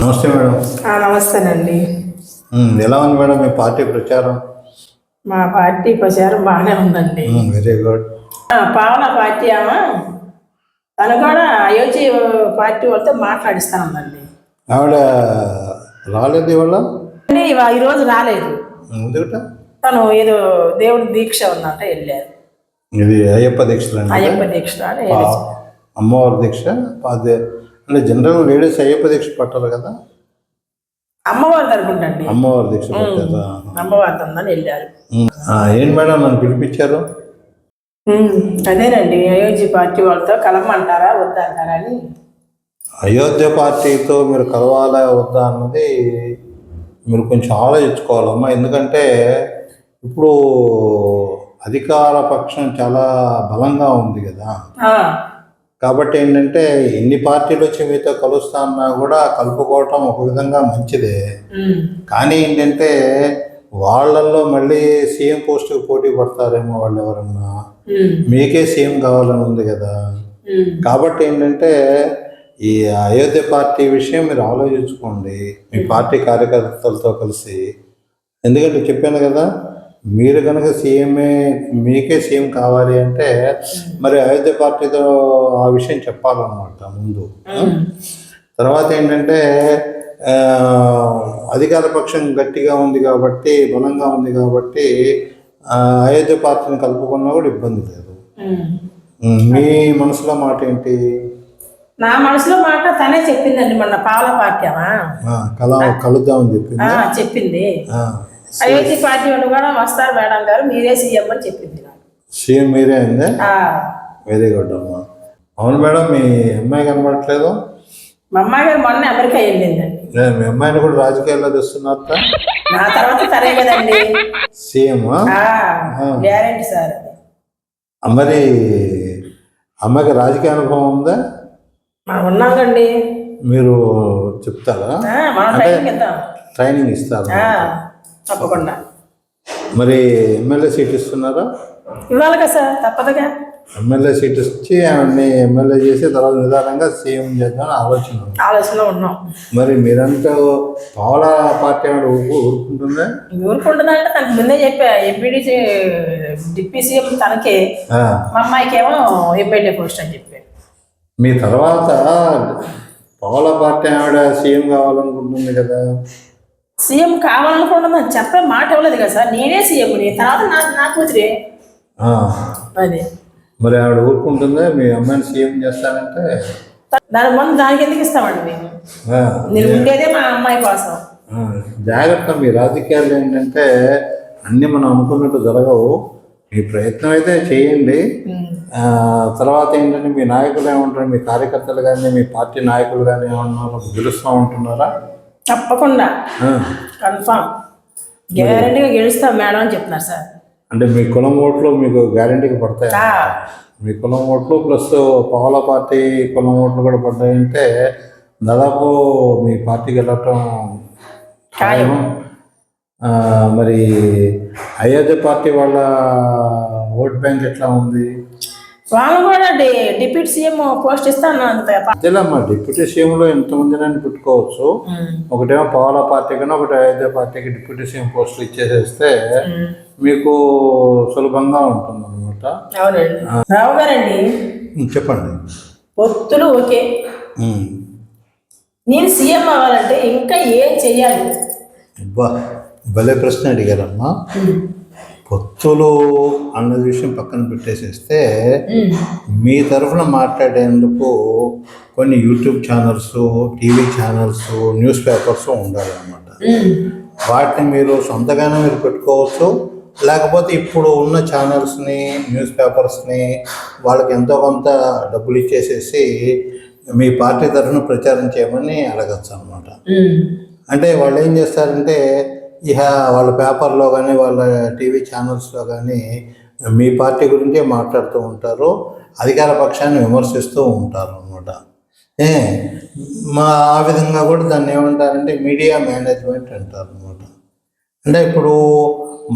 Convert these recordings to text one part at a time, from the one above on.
నమస్తే మేడం. నమస్తేనండి. ఎలా ఉంది మేడం మీ పార్టీ ప్రచారం? మా పార్టీ ప్రచారం బాగానే ఉందండి. Very good. పావన పార్టీ తను కూడా అయోధ్య పార్టీ వాళ్ళతో మాట్లాడిస్తానండి. ఆవిడ రాలేదు ఇవాళ? ఈరోజు రాలేదు. ఎందుకట? తను ఏదో దేవుడి దీక్ష ఉందంటే వెళ్ళారు. ఇది అయ్యప్ప దీక్ష? అయ్యప్ప దీక్ష అమ్మవారి దీక్ష. అంటే జనరల్ లేడీస్ అయ్యప్ప దీక్ష పట్టారు కదా. అమ్మవారి తరపుంటండి. అమ్మవారి దీక్ష పట్టారా? అమ్మవారి తందని వెళ్ళారు. ఏంటి మేడం నన్ను పిలిపించారు? అదేనండి, అయోధ్య పార్టీ వాళ్ళతో కలవమంటారా వద్దంటారా అని. అయోధ్య పార్టీతో మీరు కలవాలా వద్దా అన్నది మీరు కొంచెం ఆలోచించుకోవాలమ్మా. ఎందుకంటే ఇప్పుడు అధికార పక్షం చాలా బలంగా ఉంది కదా. కాబట్టి ఏంటంటే ఎన్ని పార్టీలు వచ్చి మీతో కలుస్తా అన్నా కూడా కలుపుకోవటం ఒక విధంగా మంచిదే. కానీ ఏంటంటే వాళ్ళల్లో మళ్ళీ సీఎం పోస్టుకి పోటీ పడతారేమో వాళ్ళు ఎవరన్నా. మీకే సీఎం కావాలని ఉంది కదా. కాబట్టి ఏంటంటే ఈ అయోధ్య పార్టీ విషయం మీరు ఆలోచించుకోండి మీ పార్టీ కార్యకర్తలతో కలిసి. ఎందుకంటే చెప్పాను కదా, మీరు కనుక మీకే సీఎం కావాలి అంటే మరి అయోధ్య పార్టీతో ఆ విషయం చెప్పాలన్నమాట ముందు. తర్వాత ఏంటంటే అధికార పక్షం గట్టిగా ఉంది కాబట్టి, బలంగా ఉంది కాబట్టి అయోధ్య పార్టీని కలుపుకున్నా కూడా ఇబ్బంది లేదు. మీ మనసులో మాట ఏంటి? నా మనసులో మాట తనే చెప్పిందండి. మొన్న పాల పార్టీ కలుద్దామని చెప్పింది. అయోధ్య పార్టీ వాళ్ళు కూడా వస్తారు మేడం గారు, మీరే సీఎం అని చెప్పింది. సీఎం మీరే అండి? వెరీ గుడ్ అమ్మా. అవును మేడం, మీ అమ్మాయి కనబడట్లేదు? మా అమ్మాయి గారు మొన్న అమెరికా వెళ్ళిందండి. మీ అమ్మాయిని కూడా రాజకీయాల్లో తెస్తున్నారట? నా తర్వాత సరే కదండి సీఎం. Guarantee sir. మరి అమ్మాయికి రాజకీయ అనుభవం ఉందా? ఉన్నాకండి. మీరు చెప్తారా? ట్రైనింగ్ ఇస్తారా? తప్పకుండా. మరి ఎమ్మెల్యే సీట్ ఇస్తున్నారా? ఇవ్వాలి కదా సార్, తప్పదుగా. ఎమ్మెల్యే సీట్ ఇచ్చి ఆవిడని ఎమ్మెల్యే చేసి తర్వాత నిదానంగా సీఎం చేద్దామని ఆలోచనలో ఉన్నాం. మరి మీరంతా పావుల పార్టీ ఊరుకుంటుందా? ఊరుకుంటుందా అంటే తనకు ముందే చెప్పా, ఎంపీడీ డిప్యూటీ సీఎం తనకే, మా అమ్మాయికి ఏమో ఎమ్మెల్యే పోస్ట్ అని చెప్పాను. మీ తర్వాత పావుల పార్టీ ఆవిడ సీఎం కావాలనుకుంటుంది కదా. సీఎం కావాలనుకుంటుందని చెప్పే మాట ఇవ్వలేదు కదా సార్. నేనే సీఎం, తర్వాత నా కూతురే. అదే మరి ఆవిడ ఊరుకుంటుందా మీ అమ్మాయిని సీఎం చేస్తానంటే? దాని ముందు దానికి ఎందుకు ఇస్తామండి మేము? నేను ఉండేదే మా అమ్మాయి కోసం. జాగ్రత్త. మీ రాజకీయాలు ఏంటంటే అన్నీ మనం అనుకున్నట్టు జరగవు. మీ ప్రయత్నం అయితే చేయండి. తర్వాత ఏంటంటే మీ నాయకులు ఏమంటారు, మీ కార్యకర్తలు కానీ మీ పార్టీ నాయకులు కానీ ఏమన్నా గెలుస్తూ ఉంటున్నారా? తప్పకుండా, కన్ఫామ్, గ్యారెంటీగా గెలుస్తాం మేడం అని చెప్తున్నారు సార్. అంటే మీ కులం ఓట్లు మీకు గ్యారెంటీగా పడతాయి? మీ కులం ఓట్లు ప్లస్ పావుల పార్టీ కులం ఓట్లు కూడా పడ్డాయంటే దాదాపు మీ పార్టీకి వెళ్ళటం ఖాయం. మరి అయోధ్య పార్టీ వాళ్ళ ఓట్ బ్యాంక్ ఎట్లా ఉంది? వాళ్ళు కూడా డిప్యూటీ సీఎం పోస్ట్ ఇస్తాను. అదేలేమ్మా, డిప్యూటీ సీఎంలో ఎంతమందినైనా పెట్టుకోవచ్చు. ఒకటేమో పావుల పార్టీ కన్నా ఒకటి అయోధ్య పార్టీకి డిప్యూటీ సీఎం పోస్టులు ఇచ్చేసేస్తే మీకు సులభంగా ఉంటుంది అనమాట. అవునండి. రావు గారండి చెప్పండి. పొత్తులు ఓకే, నేను సీఎం అవ్వాలంటే ఇంకా ఏం చెయ్యాలి? భలే ప్రశ్న అడిగారమ్మా. పొత్తులు అన్న విషయం పక్కన పెట్టేసేస్తే మీ తరఫున మాట్లాడేందుకు కొన్ని YouTube channels, TV channels, news papers ఉండాలన్నమాట. వాటిని మీరు సొంతగానే మీరు పెట్టుకోవచ్చు. లేకపోతే ఇప్పుడు ఉన్న ఛానల్స్ని, న్యూస్ పేపర్స్ని వాళ్ళకి ఎంతో కొంత డబ్బులు ఇచ్చేసేసి మీ పార్టీ తరఫున ప్రచారం చేయమని అడగచ్చు అనమాట. అంటే వాళ్ళు ఏం చేస్తారంటే వాళ్ళ పేపర్లో కానీ వాళ్ళ టీవీ ఛానల్స్లో కానీ మీ పార్టీ గురించే మాట్లాడుతూ ఉంటారు, అధికార పక్షాన్ని విమర్శిస్తూ ఉంటారు అనమాట. ఆ విధంగా కూడా దాన్ని ఏమంటారంటే మీడియా మేనేజ్మెంట్ అంటారు అనమాట. అంటే ఇప్పుడు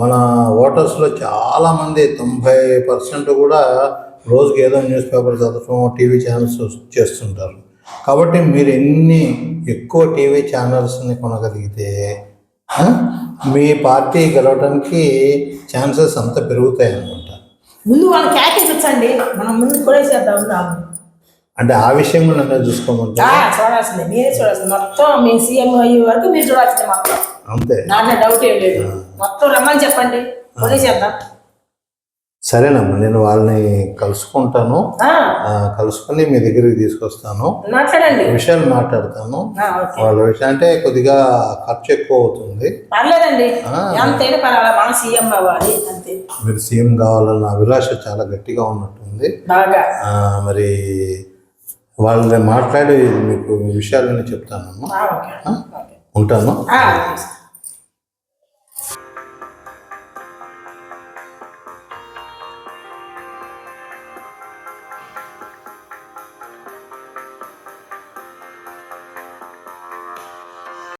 మన ఓటర్స్లో చాలామంది 90% కూడా రోజుకి ఏదో న్యూస్ పేపర్ చదవటం, టీవీ ఛానల్స్ చేస్తుంటారు. కాబట్టి మీరు ఎన్ని ఎక్కువ టీవీ ఛానల్స్ని కొనగలిగితే మీ పార్టీ గెలవడానికి ఛాన్సెస్ అంత పెరుగుతాయి అనమాట. ముందు వాళ్ళని కేకేపించండి, మనం ముందు కొనేసేద్దాం ఉందాం. అంటే ఆ విషయం నన్ను చూసుకోమంటే చూడాల్సిందే, మీరే చూడాల్సింది. మొత్తం మీ సీఎం అయ్యే వరకు మీరు చూడాల్సిందే మొత్తం. అంతే, దాంట్లో డౌట్ ఏం లేదు. మొత్తం రమ్మని చెప్పండి, కొనేసేద్దాం. సరేనమ్మా, నేను వాళ్ళని కలుసుకుంటాను. కలుసుకుని మీ దగ్గరికి తీసుకొస్తాను, మాట్లాడండి, విషయాలు మాట్లాడతాను. వాళ్ళ విషయం అంటే కొద్దిగా ఖర్చు ఎక్కువ అవుతుంది. పర్లేదండి, ఎంతైనా పర్వాలేదు, మనం సీఎం అవ్వాలి అంతే. మీరు సీఎం కావాలన్న అభిలాష చాలా గట్టిగా ఉన్నట్టుంది బాగా. మరి వాళ్ళని మాట్లాడి మీకు విషయాలన్నీ చెప్తానమ్మా. ఉంటాను.